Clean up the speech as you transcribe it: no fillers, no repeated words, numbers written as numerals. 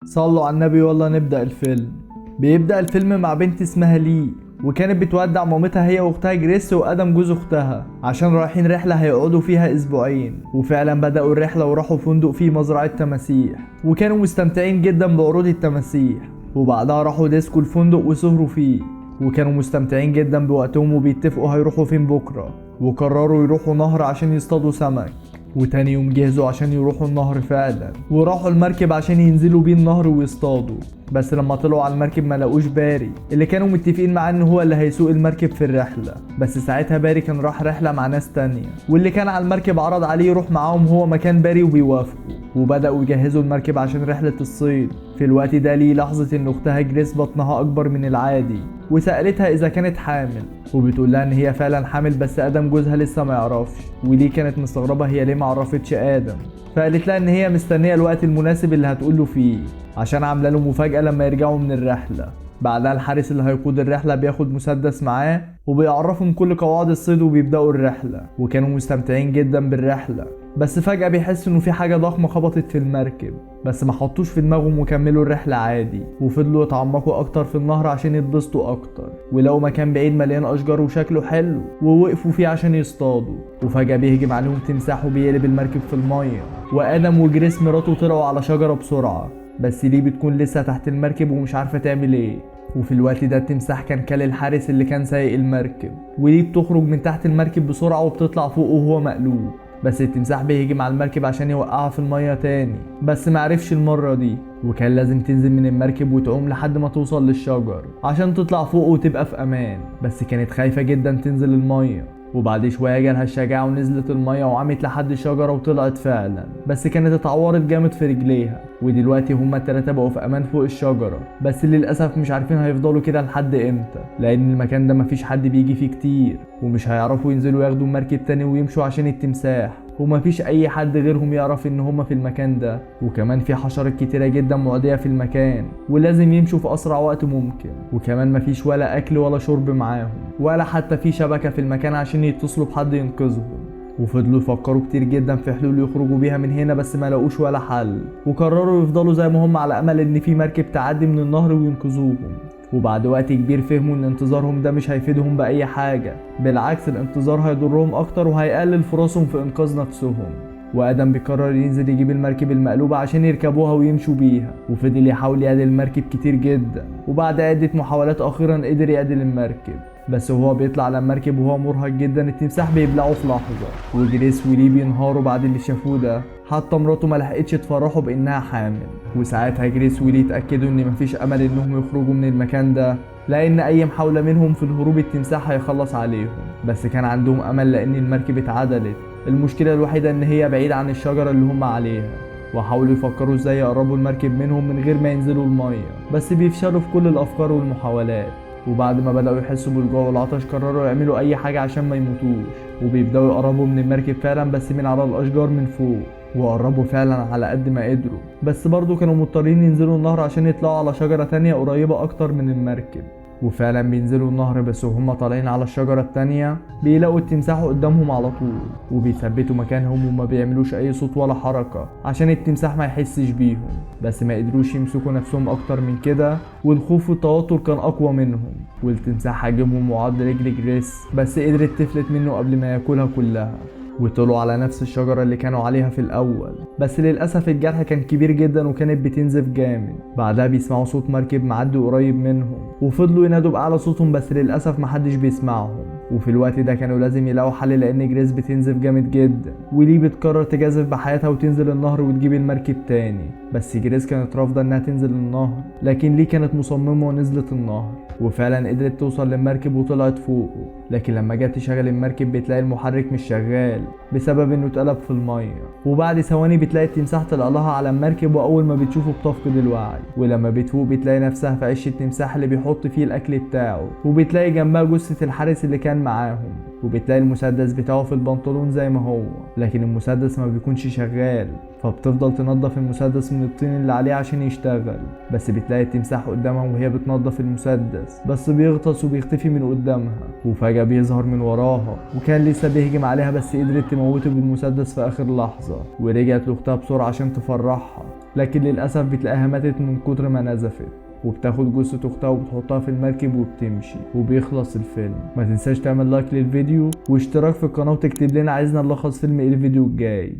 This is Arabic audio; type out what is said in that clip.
صلوا على النبي والله نبدأ الفيلم. بيبدأ الفيلم مع بنت اسمها لي، وكانت بتودع مامتها هي واختها جريس وادم جوز اختها عشان رايحين رحلة هيقعدوا فيها اسبوعين. وفعلا بدأوا الرحلة وراحوا فندق فيه مزرعة تماسيح، وكانوا مستمتعين جدا بعروض التماسيح. وبعدها راحوا ديسكو الفندق وسهروا فيه، وكانوا مستمتعين جدا بوقتهم وبيتفقوا هيروحوا فين بكرة. وقرروا يروحوا نهر عشان يصطادوا سمك. وتاني يوم جهزوا عشان يروحوا النهر فعلا، وراحوا المركب عشان ينزلوا بيه النهر ويصطادوا. بس لما طلعوا على المركب ما لقوش باري اللي كانوا متفقين معاه ان هو اللي هيسوق المركب في الرحلة. بس ساعتها باري كان راح رحلة مع ناس تانية، واللي كان على المركب عرض عليه يروح معاهم هو مكان باري وبيوافقوا. وبدأوا يجهزوا المركب عشان رحلة الصيد. في الوقت ده ليه لاحظت ان اختها جريس بطنها اكبر من العادي، وسألتها اذا كانت حامل، وبتقول لها ان هي فعلا حامل بس ادم جوزها لسه ما يعرفش. وليه كانت مستغربة هي ليه ما عرفتش ادم، فقالت لها ان هي مستنية الوقت المناسب اللي هتقوله فيه عشان عامله له مفاجأة لما يرجعوا من الرحلة. بعدها الحارس اللي هيقود الرحلة بياخد مسدس معاه وبيعرفهم كل قواعد الصيد وبيبدأوا الرحلة. وكانوا مستمتعين جدا بالرحلة، بس فجأة بيحس انه في حاجة ضخمة خبطت في المركب، بس ما حطوش في دماغهم وكملوا الرحلة عادي. وفضلوا يتعمقوا اكتر في النهر عشان يتبسطوا اكتر، ولقوا مكان بعيد مليان اشجار وشكله حلو ووقفوا فيه عشان يصطادوا. وفجأة بيهجم عليهم تمساح وبيقلب المركب في المية، وادم وجريس مراته طلعوا على شجرة بسرعة، بس ليه بتكون لسه تحت المركب ومش عارفة تعمل ايه. وفي الوقت ده التمساح كان كل الحارس اللي كان سايق المركب، وليه بتخرج من تحت المركب بسرعة وبتطلع فوق وهو مقلوب. بس التمساح بيهجم على المركب عشان يوقعها في المية تاني، بس معرفش المرة دي، وكان لازم تنزل من المركب وتعوم لحد ما توصل للشجر عشان تطلع فوق وتبقى في امان. بس كانت خايفة جدا تنزل المية. وبعد شوية جالها الشجاعة ونزلت المية وعمت لحد الشجرة وطلعت فعلا، بس كانت اتعورت جامد في رجليها. ودلوقتي هما التلاتة بقوا في امان فوق الشجرة، بس للأسف مش عارفين هيفضلوا كده لحد امتى، لان المكان ده مفيش حد بيجي فيه كتير، ومش هيعرفوا ينزلوا ياخدوا مركب تاني ويمشوا عشان التمساح، ومفيش اي حد غيرهم يعرف ان هما في المكان ده. وكمان في حشرات كتيرة جدا معدية في المكان، ولازم يمشوا في اسرع وقت ممكن. وكمان مفيش ولا اكل ولا شرب معاهم، ولا حتى في شبكة في المكان عشان يتصلوا بحد ينقذهم. وفضلوا يفكروا كتير جدا في حلول يخرجوا بيها من هنا، بس ما لقوش ولا حل، وقرروا يفضلوا زي ما هم على امل ان في مركب تعدي من النهر وينقذوهم. وبعد وقت كبير فهموا ان انتظارهم ده مش هيفيدهم باي حاجة، بالعكس الانتظار هيضرهم اكتر وهيقلل فرصهم في انقاذ نفسهم. وادم بيقرر ينزل يجيب المركب المقلوبة عشان يركبوها ويمشوا بيها، وفضل يحاول يعدل المركب كتير جدا، وبعد عدة محاولات اخيرا قدر يعدل المركب. بس وهو بيطلع على المركب وهو مرهق جدا التمساح بيبلعه في لحظة، وجريس وليه بينهاروا بعد اللي شافوه ده. حتى مراته ما لحقتش تفرحه بانها حامل. وساعتها جريس وليه اتاكدوا ان مفيش امل انهم يخرجوا من المكان ده، لان اي محاولة منهم في الهروب التمساح هيخلص عليهم. بس كان عندهم امل لان المركب اتعدلت، المشكلة الوحيدة ان هي بعيدة عن الشجرة اللي هم عليها. وحاولوا يفكروا ازاي يقربوا المركب منهم من غير ما ينزلوا المية، بس بيفشلوا في كل الافكار والمحاولات. وبعد ما بدأوا يحسوا بالجوع والعطش قرروا يعملوا أي حاجة عشان ما يموتوش، وبيبدأوا يقربوا من المركب فعلا بس من على الأشجار من فوق. وقربوا فعلا على قد ما قدروا، بس برضو كانوا مضطرين ينزلوا النهر عشان يطلعوا على شجرة تانية قريبة أكتر من المركب. وفعلا بينزلوا النهر، بس وهم طالعين على الشجرة التانية بيلاقوا التمساح قدامهم على طول، وبيثبتوا مكانهم وما بيعملوش اي صوت ولا حركة عشان التمساح ما يحسش بيهم. بس ما قدروش يمسكوا نفسهم اكتر من كده، والخوف والتوتر كان اقوى منهم. والتمساح هاجمهم وعض رجل جريس، بس قدرت تفلت منه قبل ما ياكلها كلها. وطلعوا على نفس الشجرة اللي كانوا عليها في الأول، بس للأسف الجرح كان كبير جدا وكانت بتنزف جامد. بعدها بيسمعوا صوت مركب معدي قريب منهم، وفضلوا ينادوا بأعلى صوتهم بس للأسف محدش بيسمعهم. وفي الوقت ده كانوا لازم يلاقوا حل لأن جريس بتنزف جامد جدا، وليه بتقرر تجازف بحياتها وتنزل النهر وتجيب المركب تاني. بس جريس كانت رافضة إنها تنزل النهر، لكن ليه كانت مصممة ونزلت النهر، وفعلا قدرت توصل للمركب وطلعت فوقه. لكن لما جت تشغل المركب بتلاقي المحرك مش شغال بسبب انه اتقلب في الميه. وبعد ثواني بتلاقي التمساح طلع لها على المركب، واول ما بتشوفه بتفقد الوعي. ولما بتفوق بتلاقي نفسها في عش التمساح اللي بيحط فيه الاكل بتاعه، وبتلاقي جنبها جثة الحارس اللي كان معاهم. وبتلاقي المسدس بتاعه في البنطلون زي ما هو، لكن المسدس ما بيكونش شغال، فبتفضل تنظف المسدس من الطين اللي عليه عشان يشتغل. بس بتلاقي التمساح قدامها وهي بتنظف المسدس، بس بيغطس وبيختفي من قدامها، وفجأة بيظهر من وراها وكان لسه بيهجم عليها، بس قدرت تموته بالمسدس في آخر لحظة. ورجعت لأختها بسرعة عشان تفرحها، لكن للأسف بتلاقيها ماتت من كتر ما نزفت، وبتاخد جثة اختها وبتحطها في المركب وبتمشي وبيخلص الفيلم. ما تنساش تعمل لايك للفيديو واشتراك في القناة وتكتب لنا عايزنا نلخص فيلم ايه الفيديو الجاي.